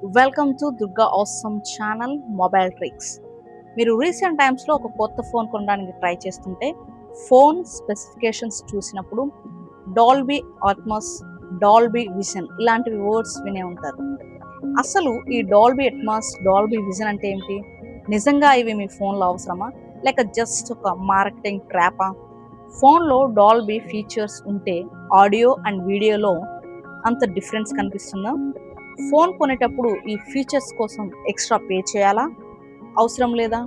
Welcome to Durga awesome channel mobile tricks. మీరు recent టైమ్స్లో ఒక కొత్త ఫోన్ కొనడానికి ట్రై చేస్తుంటే ఫోన్ స్పెసిఫికేషన్స్ చూసినప్పుడు డాల్బీ అట్మాస్, డాల్బీ విజన్ ఇలాంటివి వర్డ్స్ వినే ఉంటారు. అసలు ఈ డాల్బీ అట్మాస్, డాల్బీ విజన్ అంటే ఏమిటి? నిజంగా ఇవి మీ ఫోన్లో అవసరమా, లేక జస్ట్ ఒక మార్కెటింగ్ ట్రాపా? ఫోన్లో డాల్బీ ఫీచర్స్ ఉంటే ఆడియో అండ్ వీడియోలో అంత డిఫరెన్స్ కనిపిస్తుందా? ఫోన్ కొనేటప్పుడు ఈ ఫీచర్స్ కోసం ఎక్స్ట్రా పే చేయాలా, అవసరం లేదా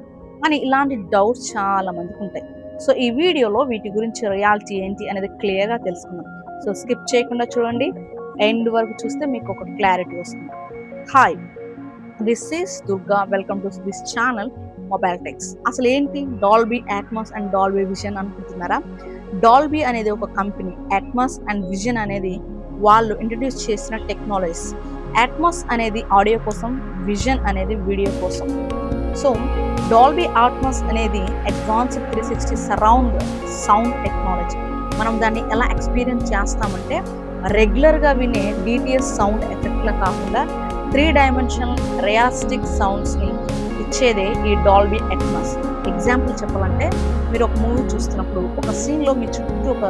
అని ఇలాంటి డౌట్స్ చాలా మందికి ఉంటాయి. సో ఈ వీడియోలో వీటి గురించి రియాలిటీ ఏంటి అనేది క్లియర్గా తెలుసుకుందాం. సో స్కిప్ చేయకుండా చూడండి, ఎండ్ వరకు చూస్తే మీకు ఒక క్లారిటీ వస్తుంది. Hi, this is Durga, welcome to this channel mobile techs. అసలు ఏంటి Dolby Atmos and Dolby Vision అనుకుంటున్నారా? డాల్బీ అనేది ఒక కంపెనీ, అట్మాస్ అండ్ విజన్ అనేది వాళ్ళు ఇంట్రడ్యూస్ చేసిన టెక్నాలజీస్. అట్మాస్ అనేది ఆడియో కోసం, విజన్ అనేది వీడియో కోసం. సో డాల్బీ అట్మాస్ అనేది అడ్వాన్స్డ్ 360 సరౌండ్ సౌండ్ టెక్నాలజీ. మనం దాన్ని ఎలా ఎక్స్పీరియన్స్ చేస్తామంటే రెగ్యులర్గా వినే డిటిఎస్ సౌండ్ ఎఫెక్ట్లా కాకుండా 3 డైమెన్షనల్ రియాలిస్టిక్ సౌండ్స్ని ఇచ్చేదే ఈ డాల్బీ అట్మాస్. ఎగ్జాంపుల్ చెప్పాలంటే, మీరు ఒక మూవీ చూస్తున్నప్పుడు ఒక సీన్లో మీ చుట్టూ ఒక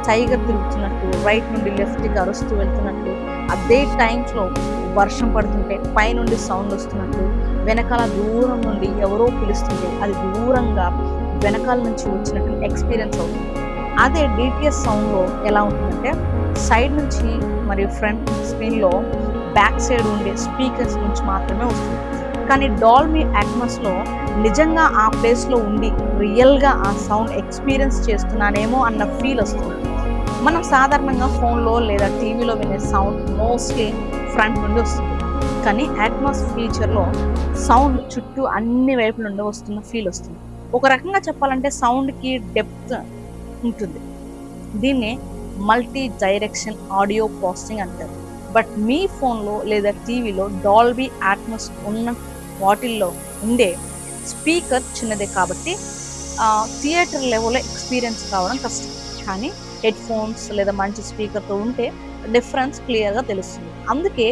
టైగర్ తిరుగుతున్నట్టు, రైట్ నుండి లెఫ్ట్కి అరుస్తూ వెళ్తున్నట్టు, అదే టైమ్స్లో వర్షం పడుతుంటే పైనుండి సౌండ్ వస్తున్నట్టు, వెనకాల దూరం నుండి ఎవరో పిలుస్తుంటే అది దూరంగా వెనకాల నుంచి వచ్చినట్టు ఎక్స్పీరియన్స్ అవుతుంది. అదే డిటిఎస్ సౌండ్లో ఎలా ఉంటుందంటే సైడ్ నుంచి మరియు ఫ్రంట్ స్క్రీన్లో బ్యాక్ సైడ్ ఉండే స్పీకర్స్ నుంచి మాత్రమే వస్తుంది. కానీ డాల్బీ అట్మాస్లో నిజంగా ఆ ప్లేస్లో ఉండి రియల్గా ఆ సౌండ్ ఎక్స్పీరియన్స్ చేస్తున్నానేమో అన్న ఫీల్ వస్తుంది. మనం సాధారణంగా ఫోన్లో లేదా టీవీలో వినే సౌండ్ మోస్ట్లీ ఫ్రంట్ నుండి వస్తుంది. కానీ అట్మాస్ ఫీచర్లో సౌండ్ చుట్టూ అన్ని వైపుల నుండి వస్తున్న ఫీల్ వస్తుంది. ఒక రకంగా చెప్పాలంటే సౌండ్కి డెప్త్ ఉంటుంది. దీన్నే మల్టీ డైరెక్షన్ ఆడియో ప్రాసెసింగ్ అంటారు. బట్ మీ ఫోన్లో లేదా టీవీలో డాల్బీ అట్మాస్ ఉన్న వాటిల్లో ఉండే స్పీకర్ చిన్నదే కాబట్టి థియేటర్ లెవెల్లో ఎక్స్పీరియన్స్ కావడం కష్టం. కానీ హెడ్ ఫోన్స్ లేదా మంచి స్పీకర్తో ఉంటే డిఫరెన్స్ క్లియర్గా తెలుస్తుంది. అందుకే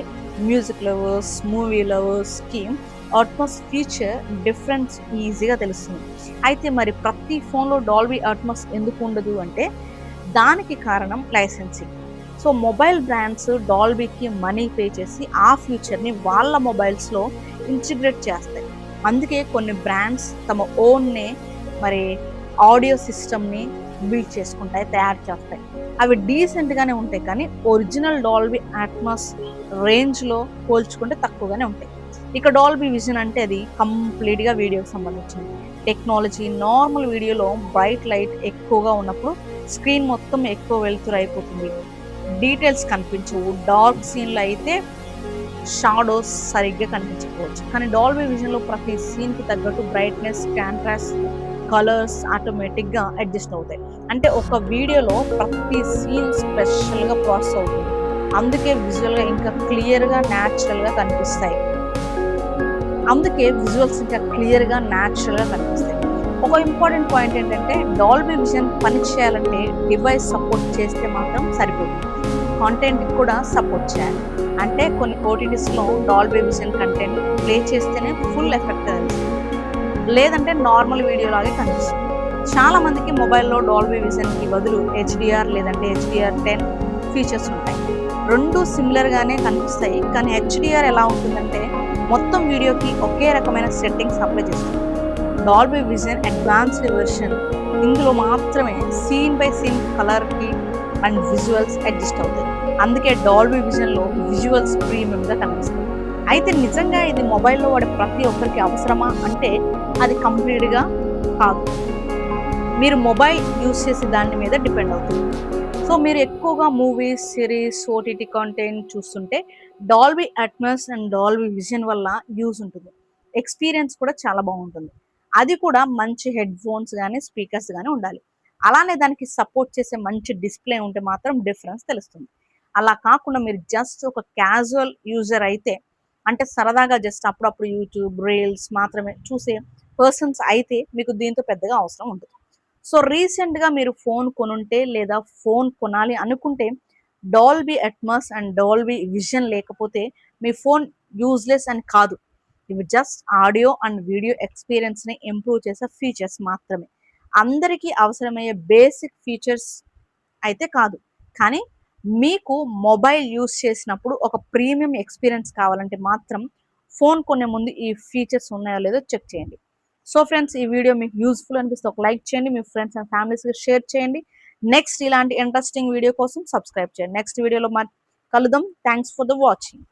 మ్యూజిక్ లవర్స్, మూవీ లవర్స్కి అట్మాస్ ఫీచర్ డిఫరెన్స్ ఈజీగా తెలుస్తుంది. అయితే మరి ప్రతి ఫోన్లో డాల్బీ అట్మాస్ ఎందుకు ఉండదు అంటే దానికి కారణం లైసెన్సింగ్. సో మొబైల్ బ్రాండ్స్ డాల్బీకి మనీ పే చేసి ఆ ఫ్యూచర్ని వాళ్ళ మొబైల్స్లో ఇంటిగ్రేట్ చేస్తాయి. అందుకే కొన్ని బ్రాండ్స్ తమ ఓన్నే మరి ఆడియో సిస్టమ్ని బిల్డ్ చేసుకుంటాయి, తయారు చేస్తాయి. అవి డీసెంట్గానే ఉంటాయి, కానీ ఒరిజినల్ డాల్బీ అట్మాస్ రేంజ్లో పోల్చుకుంటే తక్కువగానే ఉంటాయి. ఇక డాల్బీ విజన్ అంటే అది కంప్లీట్గా వీడియోకి సంబంధించింది టెక్నాలజీ. నార్మల్ వీడియోలో బ్రైట్ లైట్ ఎక్కువగా ఉన్నప్పుడు స్క్రీన్ మొత్తం ఎక్కువ వెలుతురు అయిపోతుంది, డీటెయిల్స్ కనిపించవు. డార్క్ సీన్లో అయితే షాడోస్ సరిగ్గా కనిపించకపోవచ్చు. కానీ డాల్బీ విజన్లో ప్రతి సీన్కి తగ్గట్టు బ్రైట్నెస్, కాంట్రాస్ట్, కలర్స్ ఆటోమేటిక్గా అడ్జస్ట్ అవుతాయి. అంటే ఒక వీడియోలో ప్రతి సీన్ స్పెషల్గా ప్రాసెస్ అవుతుంది. అందుకే విజువల్గా ఇంకా క్లియర్గా, న్యాచురల్గా కనిపిస్తాయి. అందుకే విజువల్స్ ఇంకా క్లియర్గా, న్యాచురల్గా కనిపిస్తాయి. ఒక ఇంపార్టెంట్ పాయింట్ ఏంటంటే డాల్బీ విజన్ పని చేయాలంటే డివైస్ సపోర్ట్ చేస్తే మాత్రం సరిపోతుంది, కాంటెంట్కి కూడా సపోర్ట్ చేయాలి. అంటే కొన్ని ఓటీటీస్లో డాల్బీ విజన్ కంటెంట్ ప్లే చేస్తేనే ఫుల్ ఎఫెక్ట్ తెలుస్తుంది, లేదంటే నార్మల్ వీడియో లాగే కనిపిస్తుంది. చాలామందికి మొబైల్లో డాల్బీ విజన్కి బదులు హెచ్డిఆర్ లేదంటే HDR10 ఫీచర్స్ ఉంటాయి. రెండు సిమిలర్గానే కనిపిస్తాయి, కానీ హెచ్డిఆర్ ఎలా ఉంటుందంటే మొత్తం వీడియోకి ఒకే రకమైన సెట్టింగ్స్ అప్లై చేస్తుంది. డాల్బీ విజన్ అడ్వాన్స్డ్ వెర్షన్, ఇందులో మాత్రమే సీన్ బై సీన్ కలర్కి అండ్ విజువల్స్ అడ్జస్ట్ అవుతాయి. అందుకే డాల్బీ విజన్లో విజువల్స్ ప్రీమియంగా కనిపిస్తాయి. అయితే నిజంగా ఇది మొబైల్లో వాడే ప్రతి ఒక్కరికి అవసరమా అంటే అది కంప్లీట్గా కాదు. మీరు మొబైల్ యూస్ చేసే దాని మీద డిపెండ్ అవుతుంది. సో మీరు ఎక్కువగా మూవీస్, సిరీస్, ఓటీటీ కంటెంట్ చూస్తుంటే Dolby Atmos and Dolby vision వల్ల యూజ్ ఉంటుంది. ఎక్స్పీరియన్స్ కూడా చాలా బాగుంటుంది. అది కూడా మంచి హెడ్ ఫోన్స్ కానీ స్పీకర్స్ కానీ ఉండాలి. అలానే దానికి సపోర్ట్ చేసే మంచి డిస్ప్లే ఉంటే మాత్రం డిఫరెన్స్ తెలుస్తుంది. అలా కాకుండా మీరు జస్ట్ ఒక క్యాజువల్ యూజర్ అయితే, అంటే సరదాగా జస్ట్ అప్పుడప్పుడు యూట్యూబ్ రీల్స్ మాత్రమే చూసే పర్సన్స్ అయితే మీకు దీంతో పెద్దగా అవసరం ఉంటుంది. సో రీసెంట్గా మీరు ఫోన్ కొనుంటే లేదా ఫోన్ కొనాలి అనుకుంటే Dolby Atmos and Dolby Vision లేకపోతే మీ ఫోన్ యూజ్లెస్ అని కాదు. ఇవి జస్ట్ ఆడియో అండ్ వీడియో ఎక్స్పీరియన్స్ని ఇంప్రూవ్ చేసే ఫీచర్స్ మాత్రమే. అందరికీ అవసరమయ్యే బేసిక్ ఫీచర్స్ అయితే కాదు. కానీ మీకు మొబైల్ యూజ్ చేసినప్పుడు ఒక ప్రీమియం ఎక్స్పీరియన్స్ కావాలంటే మాత్రం ఫోన్ కొనే ముందు ఈ ఫీచర్స్ ఉన్నాయో లేదో చెక్ చేయండి. సో ఫ్రెండ్స్, ఈ వీడియో మీకు యూజ్ఫుల్ అనిపిస్తే ఒక లైక్ చేయండి, మీ ఫ్రెండ్స్ అండ్ ఫ్యామిలీస్కి షేర్ చేయండి. నెక్స్ట్ ఇలాంటి ఇంట్రెస్టింగ్ వీడియో కోసం సబ్స్క్రైబ్ చేయండి. నెక్స్ట్ వీడియోలో కలుద్దాం. Thanks for the watching.